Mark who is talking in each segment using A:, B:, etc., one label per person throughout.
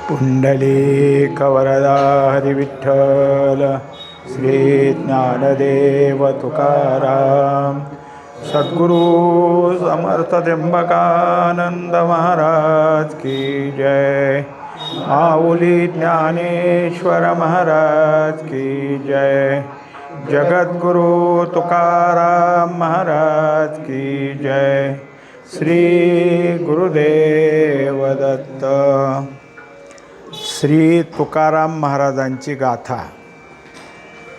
A: पुंडलीकवरदा हरिविठ्ठल श्री ज्ञानदेव तुकाराम सद्गुरु समर्थ त्र्यंबकानंद महाराज की जय। माऊली ज्ञानेश्वर महाराज की जय। जगद्गुरु तुकाराम महाराज की जय। श्री गुरुदेव दत्त। श्री तुकाराम महाराजांची गाथा,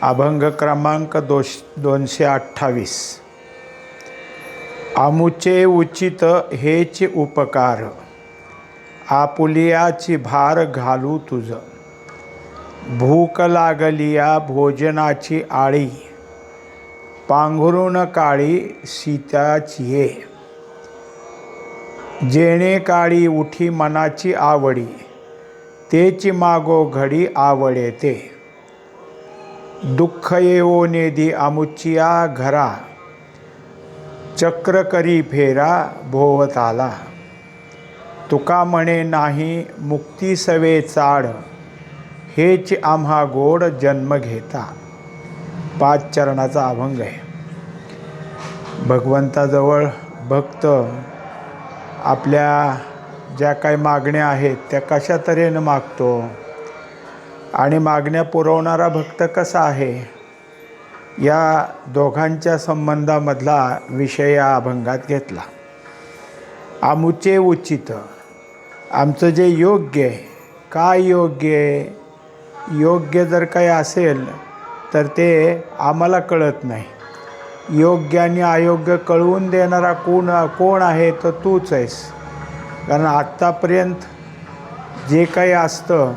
A: अभंग क्रमांक 228। आमुचे उचित हेच उपकार, आपुलियाची भार घालू तुझ। भूक लागलिया भोजनाची आळी, पांघरून काळी सीताची ये। जेणे काळी उठी मनाची आवडी, तेची मागो घडी आवडे ते। दुःख येवो नेदी आमुचिया घरा, चक्र करी फेरा भोवताला। तुका म्हणे नाही मुक्ती सवे चाड, हेच आम्हा गोड जन्म घेता। 5 चरणाचा अभंग आहे। भगवंताजवळ भक्त आपल्या ज्या काही मागण्या आहेत त्या कशा तऱ्हेनं मागतो आणि मागण्या पुरवणारा भक्त कसा आहे, या दोघांच्या संबंधामधला विषय या अभंगात घेतला। आमुचे उचित, आमचं जे योग्य आहे, काय योग्य आहे, योग्य जर काही असेल तर ते आम्हाला कळत नाही। योग्य आणि अयोग्य कळवून देणारा कोण आहे तर तूच आहेस। कारण आत्तापर्यंत जे काही असतं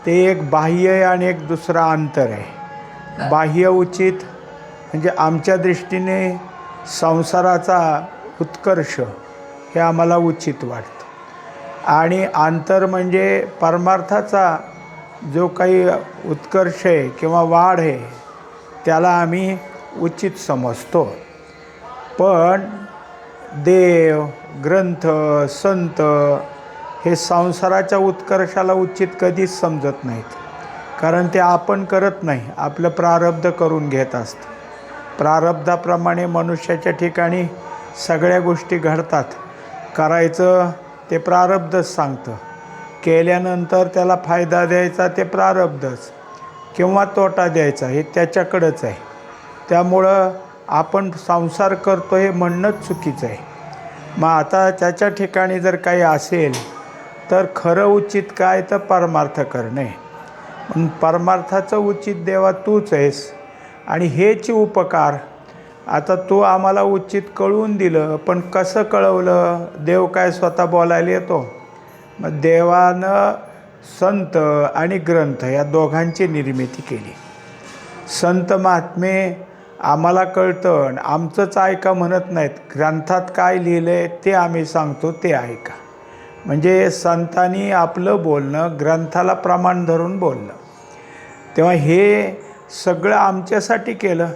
A: ते एक बाह्य आहे आणि एक दुसरा अंतर आहे। बाह्य उचित म्हणजे आमच्या दृष्टीने संसाराचा उत्कर्ष हे आम्हाला उचित वाटतं, आणि अंतर म्हणजे परमार्थाचा जो काही उत्कर्ष आहे किंवा वाढ आहे त्याला आम्ही उचित समजतो। पण देव, ग्रंथ, संत हे संसाराच्या उत्कर्षाला उचित कधीच समजत नाहीत, कारण ते आपण करत नाही, आपलं प्रारब्ध करून घेत असतं। प्रारब्धाप्रमाणे मनुष्याच्या ठिकाणी सगळ्या गोष्टी घडतात। करायचं ते प्रारब्धच सांगतं, केल्यानंतर त्याला फायदा द्यायचा ते प्रारब्धच, किंवा तोटा द्यायचा हे त्याच्याकडंच आहे। त्यामुळं आपण संसार करतो हे म्हणणंच चुकीचं आहे। मग आता त्याच्या ठिकाणी जर काही असेल तर खरं उचित काय तर परमार्थ करणे। म्हणून परमार्थाचं उचित देवा तूच आहेस, आणि हेच उपकार आता तू आम्हाला उचित कळवून दिलं, पण कसं कळवलं? देव काय स्वतः बोलायला येतो? मग देवानं संत आणि ग्रंथ या दोघांची निर्मिती केली। संत महात्मे आम्हाला कळतं आणि आमचंच ऐका म्हणत नाहीत, ग्रंथात काय लिहिलं आहे ते आम्ही सांगतो ते ऐका। म्हणजे संतांनी आपलं बोलणं ग्रंथाला प्रमाण धरून बोललं, तेव्हा हे सगळं आमच्यासाठी केलं।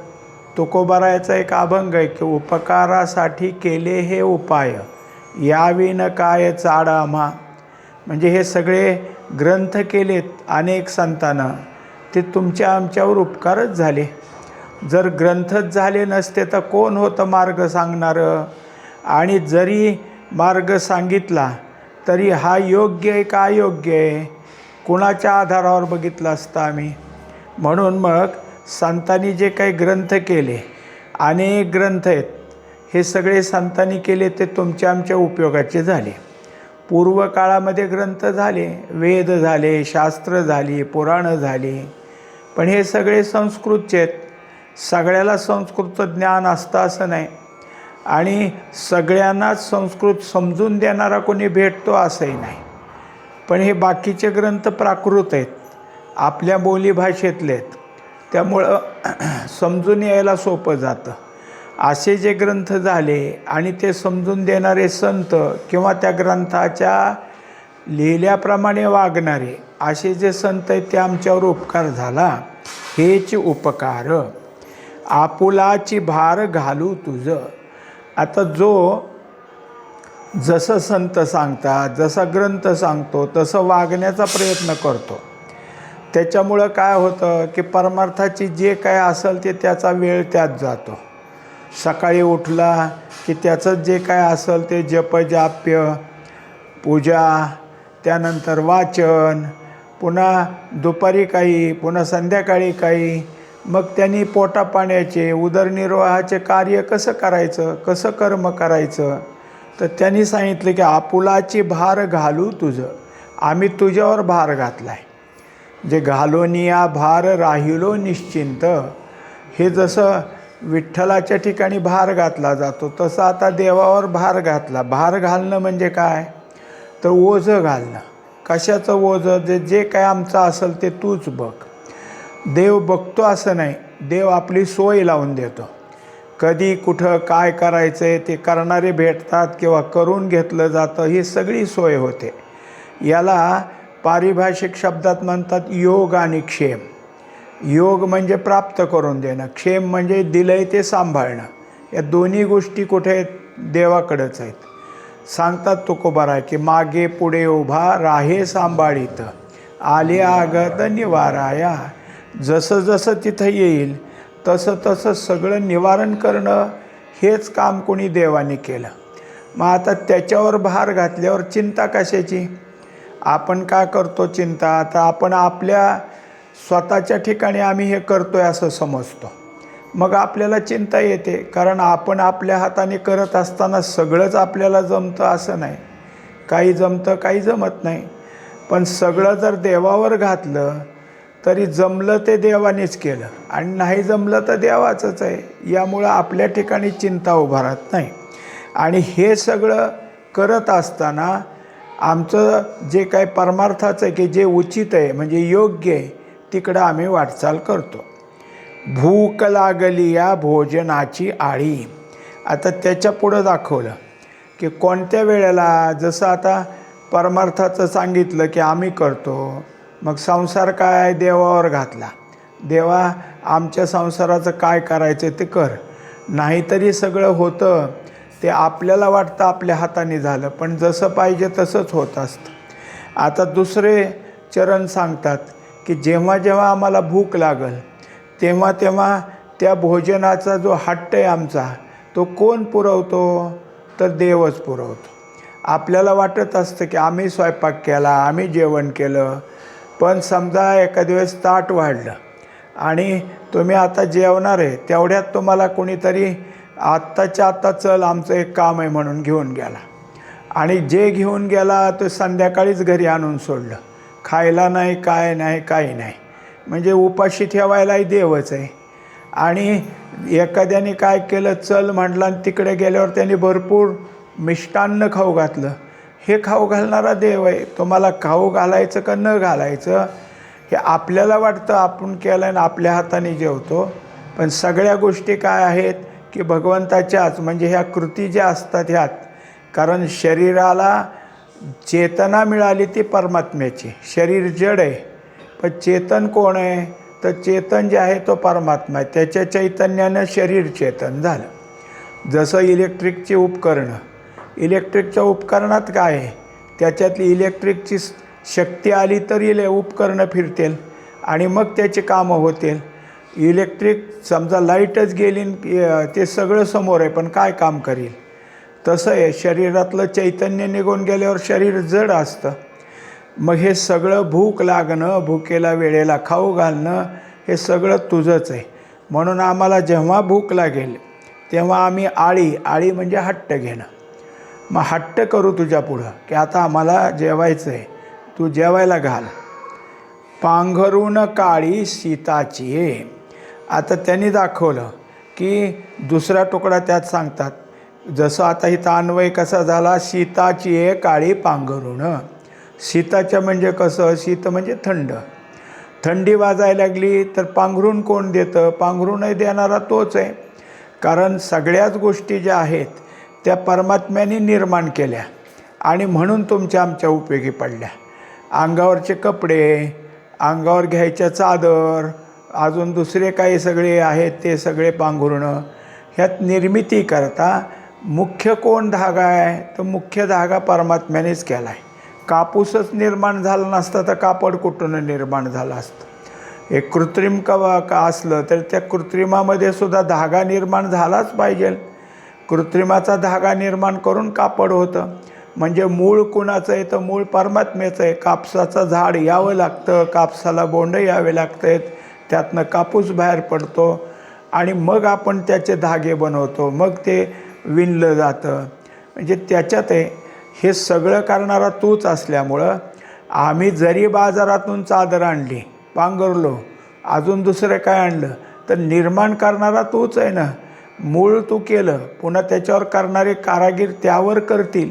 A: तुकोबारायाचा एक अभंग आहे की उपकारासाठी केले हे उपाय, याविन काय चाड आम्हा। म्हणजे हे सगळे ग्रंथ केलेत अनेक संतांना, ते तुमच्या आमच्यावर उपकारच झाले। जर ग्रंथच झाले नसते तर कोण होतं मार्ग सांगणारं? आणि जरी मार्ग सांगितला तरी हा योग्य आहे का अयोग्य आहे, कुणाच्या आधारावर बघितलं असतं आम्ही? म्हणून मग संतांनी जे काही ग्रंथ केले, अनेक ग्रंथ आहेत, हे सगळे संतांनी केले ते तुमच्या आमच्या उपयोगाचे झाले। पूर्व काळामध्ये ग्रंथ झाले, वेद झाले, शास्त्र झाली, पुराणं झाली, पण हे सगळे संस्कृतचे आहेत। सगळ्याला संस्कृत ज्ञान असतं असं नाही, आणि सगळ्यांनाच संस्कृत समजून देणारा कोणी भेटतो असंही नाही। पण हे बाकीचे ग्रंथ प्राकृत आहेत, आपल्या बोलीभाषेतले आहेत, त्यामुळं समजून यायला सोपं जातं। असे जे ग्रंथ झाले आणि ते समजून देणारे संत किंवा त्या ग्रंथाच्या लिहिल्याप्रमाणे वागणारे असे जे संत आहेत ते आमच्यावर उपकार झाला। हेच उपकार, आपुलाची भार घालू तुझ। आता जो जसं संत सांगतात, जसा ग्रंथ सांगतो तसं वागण्याचा प्रयत्न करतो. त्याच्यामुळं काय होतं की परमार्थाची जे काय असेल ते त्याचा वेळ त्यात जातो. सकाळी उठला की त्याचं जे काय असेल ते जपजाप्य, पूजा, त्यानंतर वाचन, पुन्हा दुपारी काही, पुन्हा संध्याकाळी काही. मग त्यांनी पोटापाण्याचे उदरनिर्वाहाचे कार्य कसं करायचं, कसं कर्म करायचं. तर त्यांनी सांगितलं की आपुलाची भार घालू तुझं, आम्ही तुझ्यावर भार घातला आहे. जे घालोनिया भार राहिलो निश्चिंत. हे जसं विठ्ठलाच्या ठिकाणी भार घातला जातो तसं आता देवावर भार घातला. भार घालणं म्हणजे काय, तर ओझं घालणं. कशाचं ओझं, जे काय आमचं असेल ते तूच बघ. देव बघतो असं नाही, देव आपली सोय लावून देतो. कधी कुठं काय करायचं आहे ते करणारे भेटतात किंवा करून घेतलं जातं, ही सगळी सोय होते. याला पारिभाषिक शब्दात म्हणतात योग आणि क्षेम. योग म्हणजे प्राप्त करून देणं, क्षेम म्हणजे दिलंय ते सांभाळणं. या दोन्ही गोष्टी कुठे आहेत, देवाकडंच आहेत. सांगतात तुकोबाराय की मागे पुढे उभा राहे सांभाळीत, आले आगत निवाराया. जसं जसं तिथं येईल तसं तसं सगळं निवारण करणं, हेच काम कोणी देवाने केलं. मग आता त्याच्यावर भार घातल्यावर चिंता कशाची. आपण का करतो चिंता, आता आपण आपल्या स्वतःच्या ठिकाणी आम्ही हे करतो आहे असं समजतो. मग आपल्याला चिंता येते, कारण आपण आपल्या हाताने करत असताना सगळंच आपल्याला जमतं असं नाही. काही जमतं, काही जमत नाही. पण सगळं जर देवावर घातलं तरी जमलं ते देवानेच केलं आणि नाही जमलं तर देवाचंच आहे. यामुळं आपल्या ठिकाणी चिंता उभा राहत नाही. आणि हे सगळं करत असताना आमचं जे काही परमार्थाचं आहे की जे उचित आहे म्हणजे योग्य आहे तिकडं आम्ही वाटचाल करतो. भूक लागली या भोजनाची आळी. आता त्याच्या पुढं दाखवलं की कोणत्या वेळेला, जसं आता परमार्थाचं सांगितलं की आम्ही करतो. मग संसार काय देवावर घातला, देवा आमच्या संसाराचं काय करायचं ते कर. नाहीतरी सगळं होतं ते आपल्याला वाटतं आपल्या हाताने झालं, पण जसं पाहिजे तसंच होत असतं. आता दुसरे चरण सांगतात की जेव्हा जेव्हा आम्हाला भूक लागल तेव्हा तेव्हा त्या भोजनाचा जो हट्ट आहे आमचा तो कोण पुरवतो, तर देवच पुरवतो. आपल्याला वाटत असतं की आम्ही स्वयंपाक केला, आम्ही जेवण केलं. पण समजा एखाद्या वेळेस ताट वाढलं आणि तुम्ही आता जेवणार आहे, तेवढ्यात तुम्हाला कोणीतरी आत्ताच्या आत्ता चल आमचं एक काम आहे म्हणून घेऊन गेला. आणि जे घेऊन गेला तो संध्याकाळीच घरी आणून सोडलं. खायला नाही, काय नाही, काही नाही. म्हणजे उपाशी ठेवायलाही देवच आहे. आणि एखाद्याने काय केलं, चल म्हटलं आणि तिकडे गेल्यावर त्यांनी भरपूर मिष्टान्न खाऊ घातलं. हे खाऊ घालणारा देव आहे. तुम्हाला खाऊ घालायचं का न घालायचं हे आपल्याला वाटतं आपण केलं आणि आपल्या हाताने जेवतो. पण सगळ्या गोष्टी काय आहेत की भगवंताच्याच, म्हणजे ह्या कृती ज्या असतात ह्यात. कारण शरीराला चेतना मिळाली ती परमात्म्याची. शरीर जड आहे पण चेतन कोण आहे, तर चेतन जे आहे तो परमात्मा आहे. त्याच्या चैतन्यानं शरीर चेतन झालं. जसं इलेक्ट्रिकची उपकरणं, इलेक्ट्रिकच्या उपकरणात काय आहे, त्याच्यातली इलेक्ट्रिकची शक्ती आली तरी उपकरणं फिरतील आणि मग त्याची कामं होतील. इलेक्ट्रिक समजा लाईटच गेली ते सगळं समोर आहे पण काय काम करील. तसं आहे, शरीरातलं चैतन्य निघून गेल्यावर शरीर जड असतं. मग हे सगळं भूक लागणं, भुकेला वेळेला खाऊ घालणं, हे सगळं तुझंच आहे. म्हणून आम्हाला जेव्हा भूक लागेल तेव्हा आम्ही आळी म्हणजे हट्ट घेणं. मग हट्ट करू तुझ्या पुढं की आता आम्हाला जेवायचं आहे, तू जेवायला घाल. पांघरून काळी सीताची. आता त्यांनी दाखवलं की दुसरा तुकडा त्यात सांगतात. जसं आता इथं अन्वय कसा झाला, सीताची आहे काळी पांघरून. सीताच्या म्हणजे कसं, शीत म्हणजे थंड. थंडी वाजायला लागली तर पांघरून कोण देतं, पांघरूनही देणारा तोच आहे. कारण सगळ्याच गोष्टी ज्या आहेत त्या परमात्म्याने निर्माण केल्या आणि म्हणून तुमच्या आमच्या उपयोगी पडल्या. अंगावरचे कपडे, अंगावर घ्यायच्या चादर, अजून दुसरे काही सगळे आहेत ते सगळे पांघरुणं, ह्यात निर्मिती करता मुख्य कोण धागा आहे? तर मुख्य धागा परमात्म्यानेच केला आहे. कापूसच निर्माण झाला नसता तर कापड कुठून निर्माण झालं असतं? हे कृत्रिम का असलं तर त्या कृत्रिमामध्ये सुद्धा धागा निर्माण झालाच पाहिजे. कृत्रिमाचा धागा निर्माण करून कापड होतं. म्हणजे मूळ कुणाचं आहे? तर मूळ परमात्म्याचं आहे. कापसाचं झाड यावं लागतं, कापसाला बोंड यावे लागतात, त्यातनं कापूस बाहेर पडतो आणि मग आपण त्याचे धागे बनवतो, मग ते विणलं जातं. म्हणजे त्याच्यात आहे. हे सगळं करणारा तूच असल्यामुळं आम्ही जरी बाजारातून चादर आणली, पांघरलो, अजून दुसरं काय आणलं, तर निर्माण करणारा तूच आहे ना. मूळ तू केलं, पुन्हा त्याच्यावर करणारे कारागीर त्यावर करतील,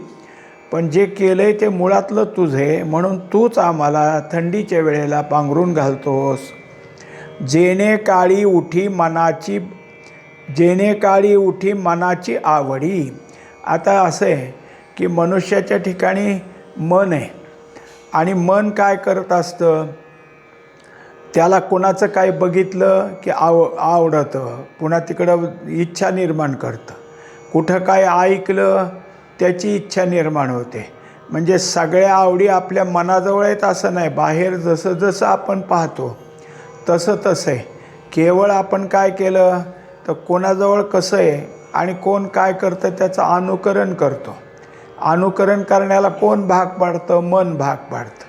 A: पण जे केलं आहे ते मुळातलं तुझं आहे. म्हणून तूच आम्हाला थंडीच्या वेळेला पांघरून घालतोस. जेणे काळी उठी मनाची आवडी. आता असं आहे की मनुष्याच्या ठिकाणी मन आहे आणि मन काय करत असतं? त्याला कोणाचं काय बघितलं की आवडतं, पुन्हा तिकडं इच्छा निर्माण करतं. कुठं काय ऐकलं त्याची इच्छा निर्माण होते. म्हणजे सगळ्या आवडी आपल्या मनाजवळ आहेत असं नाही. बाहेर जसं जसं आपण पाहतो तसं तसं आहे. केवळ आपण काय केलं तर कोणाजवळ कसं आहे आणि कोण काय करतं त्याचं अनुकरण करतो. अनुकरण करण्याला कोण भाग पाडतं? मन भाग पाडतं.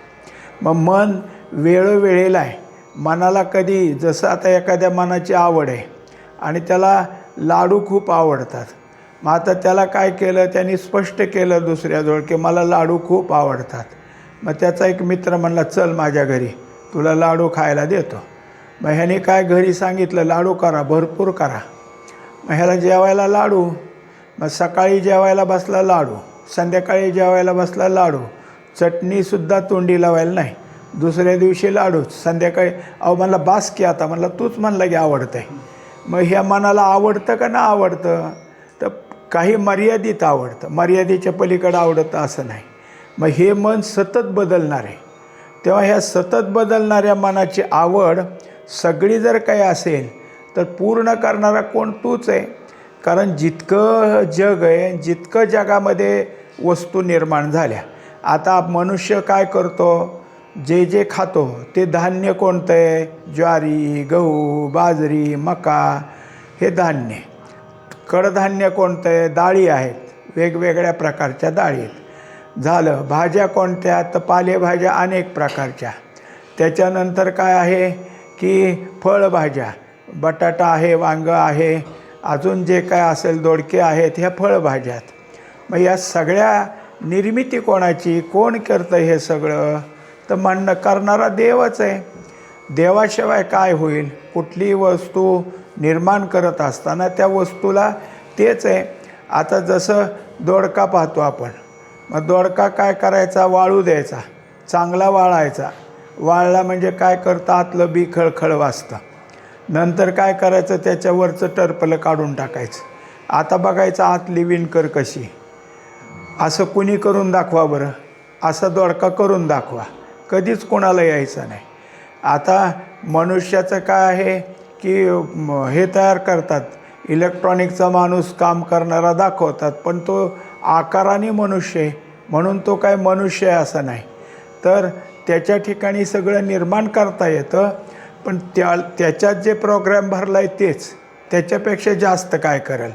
A: मग मन वेळोवेळेला आहे. मनाला कधी, जसं आता एखाद्या मनाची आवड आहे आणि त्याला लाडू खूप आवडतात, मग आता त्याला काय केलं, त्यांनी स्पष्ट केलं दुसऱ्याजवळ की मला लाडू खूप आवडतात. मग त्याचा एक मित्र म्हणला, चल माझ्या घरी, तुला लाडू खायला देतो. मग ह्याने काय घरी सांगितलं, लाडू करा, भरपूर करा. मग ह्याला जेवायला लाडू. मग सकाळी जेवायला बसला लाडू, संध्याकाळी जेवायला बसला लाडू, चटणीसुद्धा तोंडी लावायला नाही. दुसऱ्या दिवशी लाडूच, संध्याकाळी. अहो म्हणला बास की आता, म्हणलं तूच म्हणलं की आवडतं आहे. मग ह्या मनाला आवडतं का ना आवडतं? तर काही मर्यादित आवडतं, मर्यादेच्या पलीकडं आवडतं असं नाही. मग हे मन सतत बदलणार आहे. तेव्हा ह्या सतत बदलणाऱ्या मनाची आवड सगळी जर काही असेल तर पूर्ण करणारा कोण? तूच आहे. कारण जितकं जग आहे, जितकं जगामध्ये वस्तू निर्माण झाल्या, आता मनुष्य काय करतो? जे जे खातो ते धान्य कोणतं आहे? ज्वारी, गहू, बाजरी, मका, हे धान्य. कडधान्य कोणतं आहे? डाळी आहेत, वेगवेगळ्या प्रकारच्या डाळी आहेत. झालं. भाज्या कोणत्या? तर पालेभाज्या अनेक प्रकारच्या. त्याच्यानंतर काय आहे की फळभाज्या, बटाटा आहे, वांगं आहे, अजून जे काय असेल दोडके आहेत, ह्या फळभाज्यात. मग या सगळ्या निर्मिती कोणाची? कोण करतं हे सगळं? तर म्हणणं करणारा देवच आहे. देवाशिवाय काय होईल? कुठलीही वस्तू निर्माण करत असताना त्या वस्तूला तेच आहे. आता जसं दोडका पाहतो आपण, मग दोडका काय करायचा? वाळू द्यायचा, चांगला वाळायचा. वाळला म्हणजे काय करतं? आतलं बी खळखळ वाजतं. नंतर काय करायचं? त्याच्यावरचं टरपलं काढून टाकायचं. आता बघायचं आतली विणकर कशी. असं कुणी करून दाखवा बरं, असा दोडका करून दाखवा. कधीच कोणाला यायचं नाही. आता मनुष्याचं काय आहे की हे तयार करतात, इलेक्ट्रॉनिकचा माणूस काम करणारा दाखवतात, पण तो आकाराने मनुष्य आहे म्हणून तो काय मनुष्य आहे असं नाही. तर त्याच्या ठिकाणी सगळं निर्माण करता येतं, पण त्याच्यात जे प्रोग्रॅम भरला आहे तेच, त्याच्यापेक्षा जास्त काय करेल.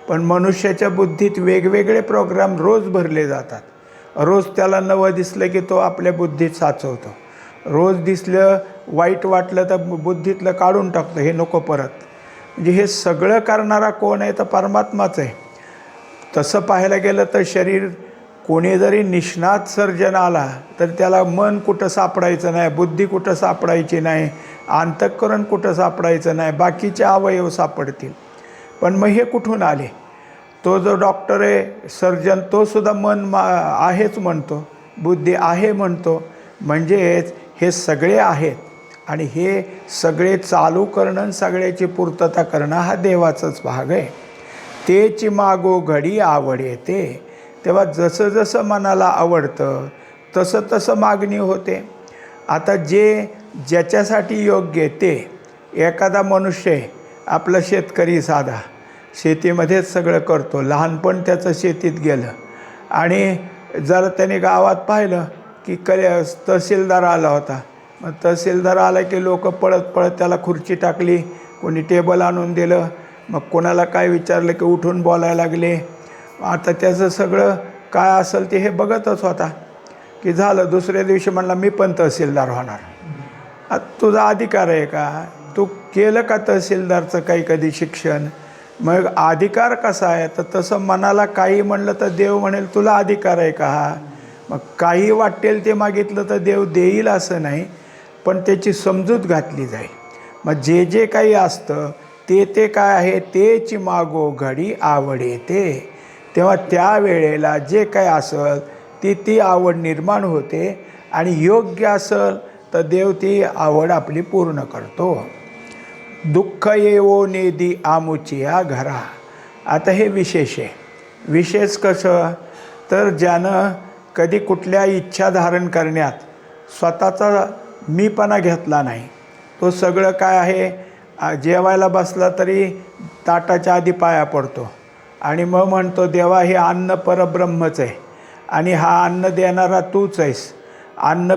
A: पण मनुष्याच्या बुद्धीत वेगवेगळे प्रोग्राम रोज भरले जातात. रोज त्याला नवं दिसलं की तो आपल्या बुद्धीत साचवतो. रोज दिसलं, वाईट वाटलं तर बुद्धीतलं काढून टाकतो, हे नको परत. म्हणजे हे सगळं करणारा कोण आहे? तर परमात्माच आहे. तसं पाहायला गेलं तर शरीर कोणी जरी निष्णात सर्जन आला तर त्याला मन कुठं सापडायचं नाही, बुद्धी कुठं सापडायची नाही, अंतःकरण कुठं सापडायचं नाही, बाकीचे अवयव सापडतील. पण मग हे कुठून आले? तो जो डॉक्टर आहे, सर्जन, तो सुद्धा मन आहेच म्हणतो, बुद्धी आहे म्हणतो. म्हणजेच हे सगळे आहेत आणि हे सगळे चालू करणं, सगळ्याची पूर्तता करणं हा देवाचाच भाग आहे. तेची मागो घडी आवड येते. तेव्हा जसं जसं मनाला आवडतं तसं तसं मागणी होते. आता जे ज्याच्यासाठी योग्य ते, एखादा मनुष्य आहे, आपला शेतकरी साधा, शेतीमध्येच सगळं करतो. लहानपण त्याचं शेतीत गेलं आणि जर त्याने गावात पाहिलं की तहसीलदार आला होता. मग तहसीलदार आला की लोक पळत पळत त्याला खुर्ची टाकली, कोणी टेबल आणून दिलं, मग कोणाला काय विचारलं की उठून बोलायला लागले. आता त्याचं सगळं काय असेल ते हे बघतच होता की झालं. दुसऱ्या दिवशी म्हणला मी पण तहसीलदार होणार. आता तुझा अधिकार आहे का? तू केलं का तहसीलदारचं काही कधी शिक्षण? मग अधिकार कसा आहे? तर तसं मनाला काही म्हणलं तर देव म्हणेल तुला अधिकार आहे का हा? मग काही वाटेल ते मागितलं तर देव देईल असं नाही, पण त्याची समजूत घातली जाईल. मग जे जे काही असतं ते काय आहे, तेची मागो घडी आवडे ते. तेव्हा त्या वेळेला जे काही असेल ती आवड निर्माण होते आणि योग्य असेल तर देव ती आवड आपली पूर्ण करतो. दुःख येवो नेदी आमुचिया घरा. आता हे विशेष आहे. विशेष कसं तर ज्यानं कधी कुठल्या इच्छा धारण करण्यात स्वतःचा मीपणा घेतला नाही, तो सगळं काय आहे, जेवायला बसला तरी ताटाच्या आधी पाया पडतो आणि मग म्हणतो देवा हे अन्न परब्रह्मच आहे आणि हा अन्न देणारा तूच आहेस. अन्न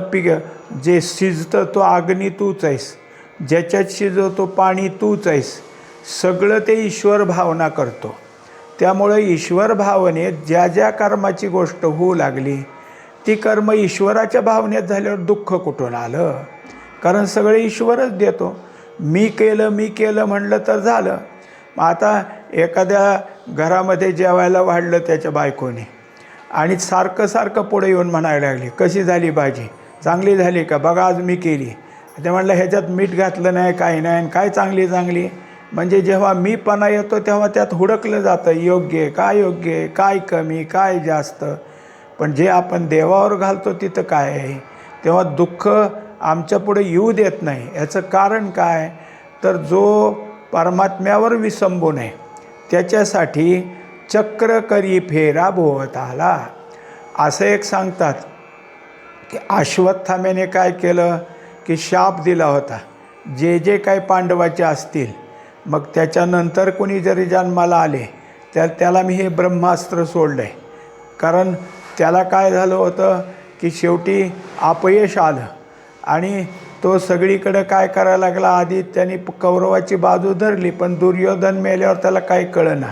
A: जे शिजतं तो अग्नी तूच आहेस, ज्याच्यात शिजवतो पाणी तूच आहेस. सगळं ते ईश्वर भावना करतो. त्यामुळे ईश्वर भावनेत ज्या ज्या कर्माची गोष्ट होऊ लागली ती कर्म ईश्वराच्या भावनेत झाल्यावर दुःख कुठून आलं? कारण सगळे ईश्वरच देतो. मी केलं म्हणलं तर झालं. आता एखाद्या घरामध्ये जेवायला वाढलं त्याच्या बायकोने आणि सारखं पुढे येऊन म्हणायला लागली कशी झाली भाजी, चांगली झाली का, बघा आज मी केली. ते म्हणलं ह्याच्यात मीठ घातलं नाही, काही नाही, काय चांगली. म्हणजे जेव्हा मीपणा येतो तेव्हा त्यात हुडकलं जातं योग्य आहे, काय कमी, काय जास्त. पण जे आपण देवावर घालतो तिथं काय आहे, तेव्हा दुःख आमच्या पुढे येऊ देत नाही. याचं कारण काय तर जो परमात्म्यावर विसंबून आहे त्याच्यासाठी चक्र करी फेरा भोवताला. असं एक सांगतात की अश्वत्थाम्याने काय केलं की शाप दिला होता, जे जे काही पांडवाचे असतील मग त्याच्यानंतर कोणी जरी जन्माला आले तर त्याला मी हे ब्रह्मास्त्र सोडलं आहे. कारण त्याला काय झालं होतं की शेवटी अपयश आलं आणि तो सगळीकडे काय करायला लागला. आधी त्यांनी कौरवाची बाजू धरली पण दुर्योधन मेल्यावर त्याला काही कळेना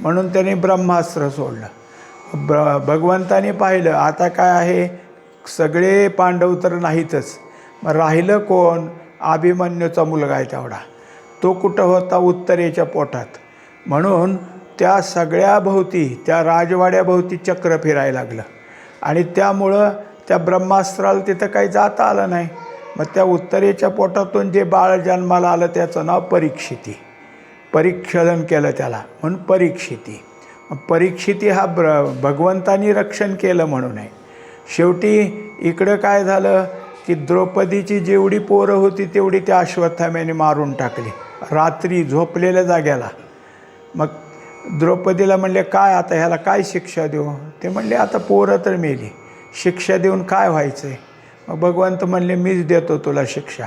A: म्हणून त्याने ब्रह्मास्त्र सोडलं. भगवंताने पाहिलं आता काय आहे, सगळे पांडव तर नाहीतच, मग राहिलं कोण? अभिमन्यूचा मुलगा आहे तेवढा, तो कुठं होता? उत्तरेच्या पोटात. म्हणून त्या सगळ्या भोवती, त्या राजवाड्याभोवती चक्र फिरायला लागलं आणि त्यामुळं त्या ब्रह्मास्त्राला तिथं काही जाता आलं नाही. मग त्या उत्तरेच्या पोटातून जे बाळ जन्माला आलं त्याचं नाव परीक्षिती. परीक्षलन केलं त्याला म्हणून परीक्षिती. परीक्षिती हा भगवंतानी रक्षण केलं म्हणून आहे. शेवटी इकडं काय झालं की द्रौपदीची जेवढी पोरं होती तेवढी त्या अश्वत्थाम्याने मारून टाकली रात्री झोपलेल्या जाग्याला. मग द्रौपदीला म्हणले काय आता ह्याला काय शिक्षा देऊ? ते म्हणले आता पोरं तर मेली, शिक्षा देऊन काय व्हायचं आहे? मग भगवंत म्हणले मीच देतो तुला शिक्षा.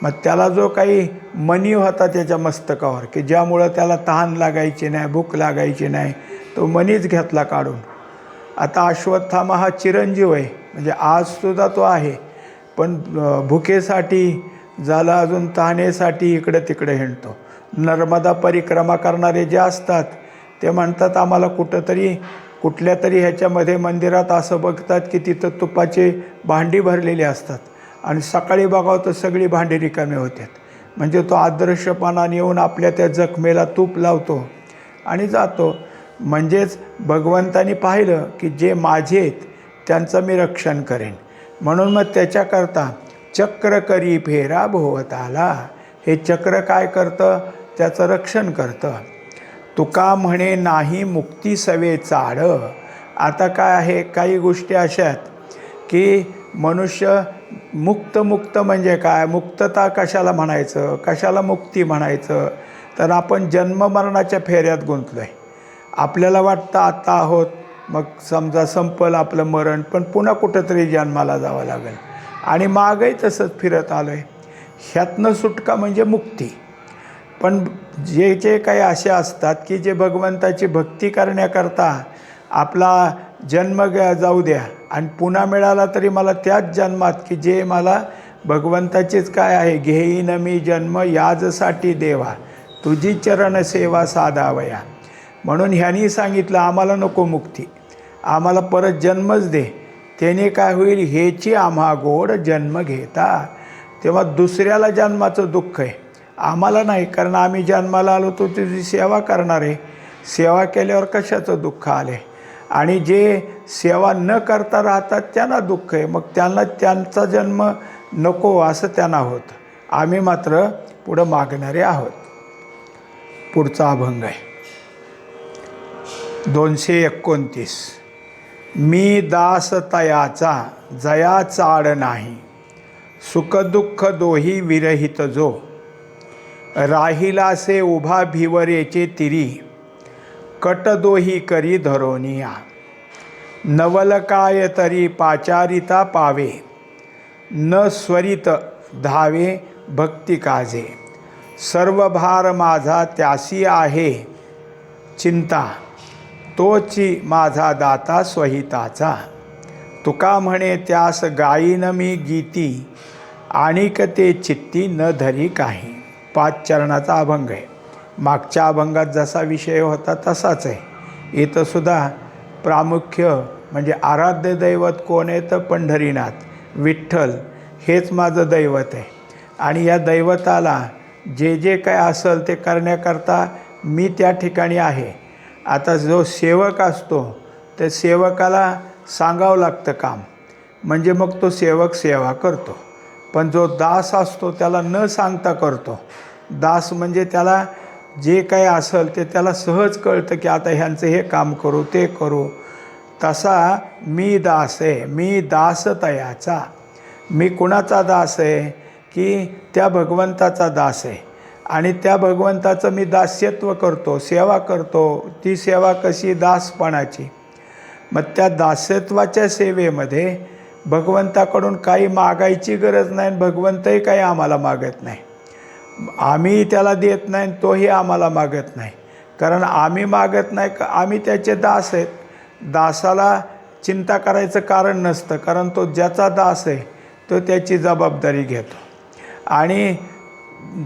A: मग त्याला जो काही मणी होता त्याच्या मस्तकावर की ज्यामुळं त्याला तहान लागायची नाही, भूक लागायची नाही, तो मणीच घेतला काढून. आता अश्वत्थामा हा चिरंजीव आहे, म्हणजे आजसुद्धा तो आहे, पण भुकेसाठी झालं अजून तहानेसाठी इकडं तिकडे हिंडतो. नर्मदा परिक्रमा करणारे जे असतात ते म्हणतात आम्हाला कुठंतरी कुठल्या तरी ह्याच्यामध्ये मंदिरात असं बघतात की तिथं तुपाचे भांडी भरलेली असतात आणि सकाळी बघावं तर सगळी भांडी रिकामी होतात. म्हणजे तो अदृश्यपणाने येऊन आपल्या त्या जखमेला तूप लावतो आणि जातो. म्हणजेच भगवंतानी पाहिलं की जे माझे आहेत त्यांचं मी रक्षण करेन, म्हणून मग त्याच्याकरता चक्र करी फेरा भोवताला. हे चक्र काय करतं? त्याचं रक्षण करतं. तुका म्हणे नाही मुक्ती सवे चाड. आता काय आहे, काही गोष्टी अशा आहेत की मनुष्य मुक्त म्हणजे काय? मुक्तता कशाला म्हणायचं, कशाला मुक्ती म्हणायचं? तर आपण जन्ममरणाच्या फेऱ्यात गुंतलो आहे. आपल्याला वाटतं आता आहोत, मग समजा संपलं आपलं मरण, पण पुन्हा कुठंतरी जन्माला जावं लागेल आणि मागही तसंच फिरत आलो आहे. ह्यातनं सुटका म्हणजे मुक्ती. पण जे जे काही असे असतात की जे भगवंताची भक्ती करण्याकरता आपला जन्म जाऊ द्या आणि पुन्हा मिळाला तरी मला त्याच जन्मात की जे मला भगवंताचीच काय आहे, घेईन मी जन्म याजसाठी देवा तुझी चरण सेवा साधावया. म्हणून ह्यांनी सांगितलं आम्हाला नको मुक्ती, आम्हाला परत जन्मच दे. त्याने काय होईल, हेची आम्हा गोड जन्म घेता. तेव्हा दुसऱ्याला जन्माचं दुःख आहे, आम्हाला नाही, कारण आम्ही जन्माला आलो तो तुझी सेवा करणार आहे. सेवा केल्यावर कशाचं दुःख आले. आणि जे सेवा न करता राहतात त्यांना दुःख आहे, मग त्यांना त्यांचा जन्म नको असं त्यांना होतं. आम्ही मात्र पुढं मागणारे आहोत. पुढचा अभंग आहे 229. मी दास तयाचा जया चाड नाही, सुखदुःख दोही विरहित जो. राहिलासे उभा भिवरेचे तिरी, कट दोही करी धरोनिया. नवल काय तरी पाचारिता पावे, न स्वरित धावे भक्ती काजे. सर्व भार माझा त्यासी आहे चिंता, तोची माझा दाता स्वहिताचा. तुका म्हणे त्यास गायीन मी गीती, आणिक ते चित्ती न धरी काही. 5 चरणाचा अभंग आहे. मागच्या अभंगात जसा विषय होता तसाच आहे. इथं सुद्धा प्रामुख्य म्हणजे आराध्य दैवत कोण आहे तर पंढरीनाथ विठ्ठल हेच माझं दैवत आहे. आणि या दैवताला जे जे काय असेल ते करण्याकरता मी त्या ठिकाणी आहे. आता जो सेवक असतो त्या सेवकाला सांगावं लागतं काम, म्हणजे मग तो सेवक सेवा करतो. पण जो दास असतो त्याला न सांगता करतो. दास म्हणजे त्याला जे काही असेल ते त्याला सहज कळतं की आता ह्यांचं हे काम करू ते करू. तसा मी दास आहे, मी दास तयाचा. मी कुणाचा दास आहे की त्या भगवंताचा दास आहे. आणि त्या भगवंताचं मी दास्यत्व करतो, सेवा करतो. ती सेवा कशी, दासपणाची. मग त्या दास्यत्वाच्या सेवेमध्ये भगवंताकडून काही मागायची गरज नाही, भगवंतही काही आम्हाला मागत नाही. आम्ही त्याला देत नाही, तोही आम्हाला मागत नाही. कारण आम्ही मागत नाही, आम्ही त्याचे दास आहेत. दासाला चिंता करायचं कारण नसतं, कारण तो ज्याचा दास आहे तो त्याची जबाबदारी घेतो. आणि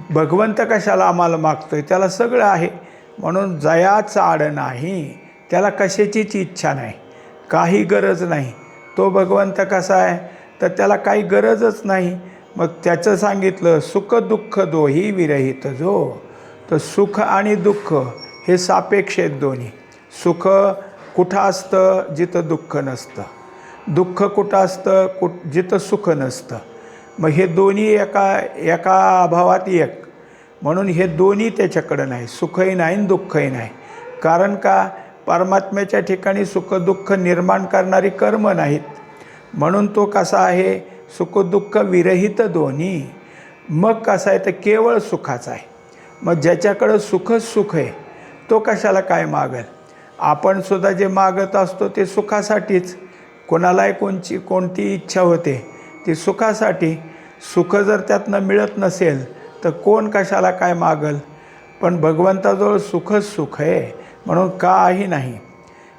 A: भगवंत कशाला आम्हाला मागतोय, त्याला सगळं आहे. म्हणून जया चाड नाही, त्याला कशाचीच इच्छा नाही, काही गरज नाही. तो भगवंत कसा आहे तर त्याला काही गरजच नाही. मग त्याचं सांगितलं सुख दुःख दोही विरहित जो. तर सुख आणि दुःख हे सापेक्ष आहेत दोन्ही. सुख कुठं असतं जिथं दुःख नसतं, दुःख कुठं असतं जिथं सुख नसतं. मग हे दोन्ही एका अभावात एक. म्हणून हे दोन्ही त्याच्याकडं नाही, सुखही नाही आणि दुःखही नाही. कारण का, परमात्म्याच्या ठिकाणी सुखदुःख निर्माण करणारी कर्म नाहीत. म्हणून तो कसा आहे, सुखदुःख विरहित दोन्ही. मग कसा आहे तर केवळ सुखाचा आहे. मग ज्याच्याकडं सुखच सुख आहे तो कशाला काय मागेल. आपण सुद्धा जे मागत असतो ते सुखासाठीच. कोणालाही कोणती इच्छा होते ती सुखासाठी. सुख जर त्यातनं मिळत नसेल तर कोण कशाला काय मागल. पण भगवंताजवळ सुखच सुख आहे, म्हणून काही नाही.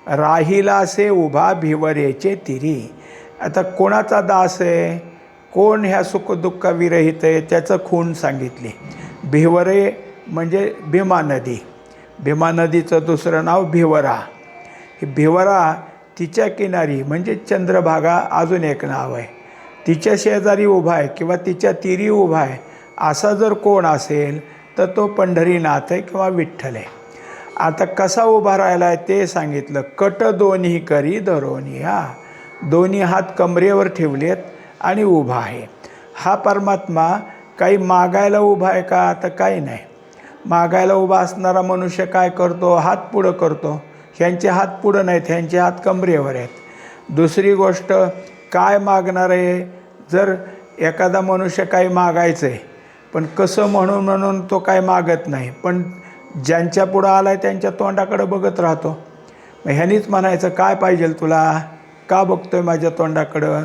A: राहिलासे उभा भिवरेचे तिरी. आता कोणाचा दास आहे, कोण ह्या सुखदुःख विरहित आहे, त्याचं खूण सांगितली. भिवरे म्हणजे भीमा नदी. भीमा नदीचं दुसरं नाव भिवरा. ही भिवरा तिच्या किनारी म्हणजे चंद्रभागा अजून एक नाव आहे. तिच्या शेजारी उभा आहे किंवा तिच्या तिरी उभा आहे असा जर कोण असेल तर तो पंढरीनाथ आहे किंवा विठ्ठल आहे. आता कसा उभा राहिला आहे ते सांगितलं. कट दोन्ही करी धरोनिया. दोन्ही हात कमरेवर ठेवलेत आणि उभा आहे. हा परमात्मा काही मागायला उभा आहे का, तर काही नाही. मागायला उभा असणारा मनुष्य काय करतो, हात पुढं करतो. ह्यांचे हात पुढं नाहीत, ह्यांचे हात कमरेवर आहेत. दुसरी गोष्ट, काय मागणार आहे. जर एखादा मनुष्य काही मागायचं आहे पण कसं म्हणून तो काय मागत नाही, पण ज्यांच्या पुढं आला आहे त्यांच्या तोंडाकडं बघत राहतो. मग ह्यानीच म्हणायचं काय पाहिजे तुला, का बघतोय माझ्या तोंडाकडं.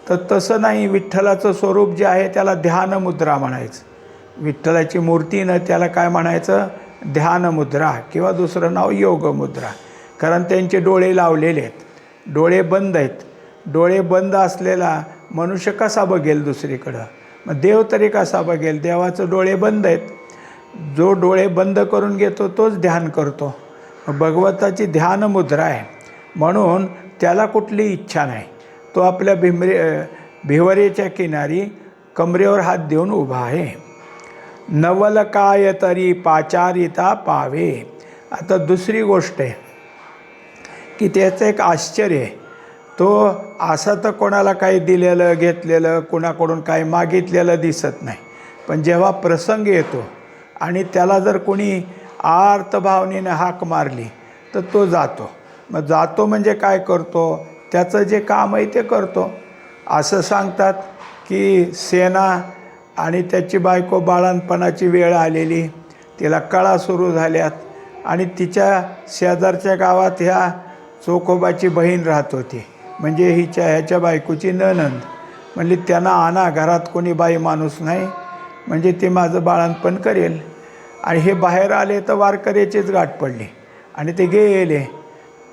A: तर तसं नाही. विठ्ठलाचं स्वरूप जे आहे त्याला ध्यान मुद्रा म्हणायचं. विठ्ठलाची मूर्ती ना त्याला काय म्हणायचं, ध्यानमुद्रा किंवा दुसरं नाव योगमुद्रा. कारण त्यांचे डोळे लावलेले आहेत, डोळे बंद आहेत. डोळे बंद असलेला मनुष्य कसा बघेल दुसरीकडं, मग देव तरी कसा बघेल, देवाचं डोळे बंद आहेत. जो डोळे बंद करून घेतो तोच ध्यान करतो. भगवंताची ध्यानमुद्रा आहे, म्हणून त्याला कुठली इच्छा नाही. तो आपल्या भिवरेच्या किनारी कमरेवर हात देऊन उभा आहे. नवल काय तरी पाचारिता पावे. आता दुसरी गोष्ट आहे की त्याचं एक आश्चर्य आहे. तो असं तर कोणाला काही दिलेलं घेतलेलं कोणाकडून काही मागितलेलं दिसत नाही, पण जेव्हा प्रसंग येतो आणि त्याला जर कोणी आर्त भावनेने हाक मारली तर तो जातो. मग जातो म्हणजे काय करतो, त्याचं जे काम आहे ते करतो. असं सांगतात की सेना आणि त्याची बायको बाळंतपणाची वेळ आलेली, तिला कळा सुरू झाल्यात आणि तिच्या शेजारच्या गावात ह्या चोखोबाची बहीण राहत होती, म्हणजे ह्याच्या बायकोची नणंद. म्हणली त्यांना आणा, घरात कोणी बाई माणूस नाही, म्हणजे ते माझं बाळंतपण करेल. आणि हे बाहेर आले तर वारकऱ्याचीच गाठ पडली आणि ते गेले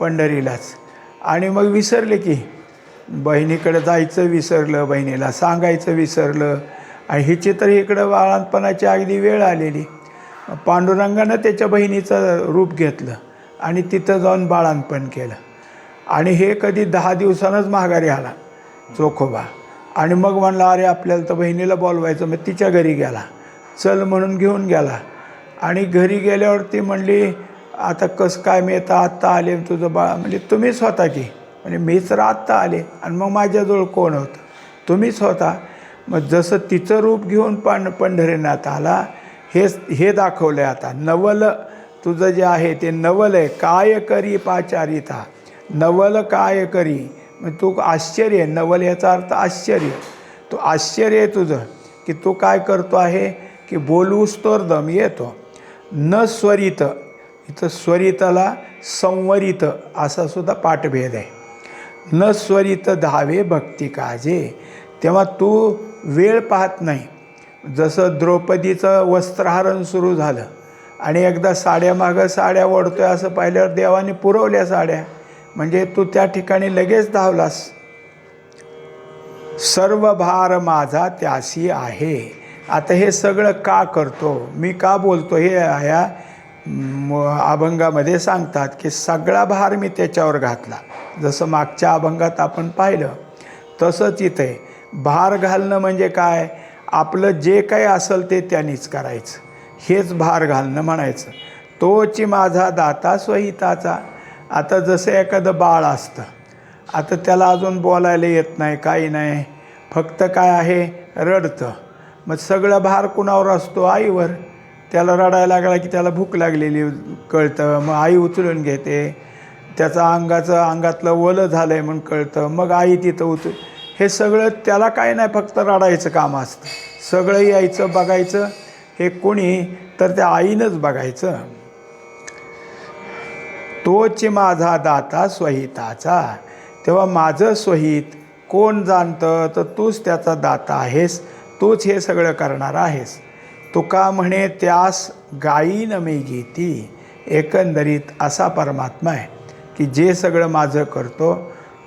A: पंढरीलाच. आणि मग विसरले की बहिणीकडे जायचं विसरलं, बहिणीला सांगायचं विसरलं. आणि हिची तर इकडं बाळंतपणाची अगदी वेळ आलेली. पांडुरंगानं त्याच्या बहिणीचं रूप घेतलं आणि तिथं जाऊन बाळंतपण केलं. आणि हे कधी 10 दिवसांनाच माघारी आला चोखोबा. आणि मग म्हणला अरे आपल्याला तर बहिणीला बोलवायचं. मग तिच्या घरी गेला, चल म्हणून घेऊन गेला. आणि घरी गेल्यावरती म्हणली आता कसं काय, मी आता आत्ता आले, तुझं बाळा. म्हणजे तुम्हीच होता की, म्हणजे मीच तर आत्ता आले आणि मग माझ्याजवळ कोण होतं, तुम्हीच होता. मग जसं तिचं रूप घेऊन पंढरीनाथ आला हे दाखवलं आहे. आता नवल तुझं जे आहे ते नवल आहे. काय करी पाचारिता, नवल काय करी, मग तू आश्चर्य, नवल याचा अर्थ आश्चर्य. तो आश्चर्य आहे तुझं की तू काय करतो आहे की बोलूस तर दम येतो. न स्वरित, इथं स्वरिताला संवरित असा सुद्धा पाठभेद आहे. न स्वरित धावे भक्ती काजे, तेव्हा तू वेळ पाहत नाही. जसं द्रौपदीचं वस्त्रहरण सुरू झालं आणि एकदा साड्यामागं साड्या ओढतोय असं पाहिल्यावर देवाने पुरवल्या साड्या, म्हणजे तू त्या ठिकाणी लगेच धावलास. सर्व भार माझा त्यासी आहे. आता हे सगळं का करतो, मी का बोलतो, हे ह्या अभंगामध्ये सांगतात की सगळा भार मी त्याच्यावर घातला. जसं मागच्या अभंगात आपण पाहिलं तसंच इथे भार घालणं म्हणजे काय, आपलं जे काही असेल ते त्यांनीच करायचं, हेच भार घालणं म्हणायचं. तोची माझा दाता स्वहिताचा. आता जसं एखादं बाळ असतं, आता त्याला अजून बोलायला येत नाही, काही नाही, फक्त काय आहे रडतं. मग सगळं भार कुणावर असतो, आईवर. त्याला रडायला लागला की त्याला भूक लागलेली कळतं, मग आई उचलून घेते. त्याचा अंगातलं ओलं झालं आहे म्हणून कळतं, मग आई तिथं हे सगळं त्याला काय नाही, फक्त रडायचं काम असतं. सगळं यायचं बघायचं हे कोणी, तर त्या आईनंच बघायचं. तोच माझा दाता स्वहिताचा. तेव्हा माझं स्वहित कोण जाणतं, तर तूच त्याचा दाता आहेस, तूच हे सगळं करणार आहेस. तुका म्हणे त्यास गायीन मी गीती. एकंदरीत असा परमात्मा आहे की जे सगळं माझं करतो,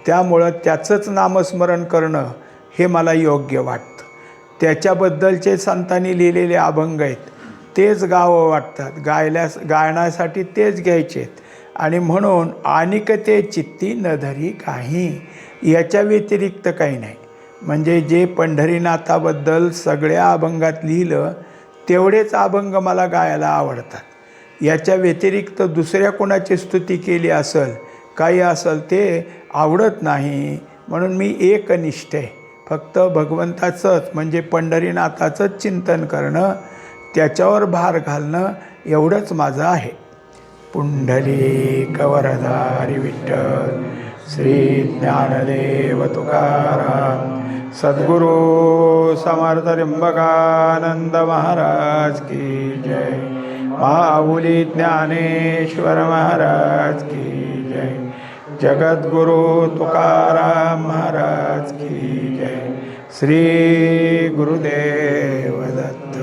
A: त्यामुळं त्याचंच नामस्मरण करणं हे मला योग्य वाटतं. त्याच्याबद्दलचे संतांनी लिहिलेले अभंग आहेत, तेच गावं वाटतात, गायण्यासाठी तेच घ्यायचे आहेत. आणि म्हणून आनिक ते चित्ती न धरी काही, याच्या व्यतिरिक्त काही नाही. म्हणजे जे पंढरीनाथाबद्दल सगळ्या अभंगात लिहिलं तेवढेच अभंग मला गायला आवडतात. याच्या व्यतिरिक्त दुसऱ्या कोणाची स्तुती केली असेल, काही असेल, ते आवडत नाही. म्हणून मी एकनिष्ठ आहे, फक्त भगवंताचंच म्हणजे पंढरीनाथाचंच चिंतन करणं, त्याच्यावर भार घालणं एवढंच माझं आहे. पुंडलिक वरदारी विठ्ठल श्री ज्ञानदेव तुकाराम सद्गुरू समर्थ त्र्यंबकानंद महाराज की जय. माऊली ज्ञानेश्वर महाराज की जय. जगद्गुरु तुकाराम महाराज की जय. श्री गुरुदेव दत्त.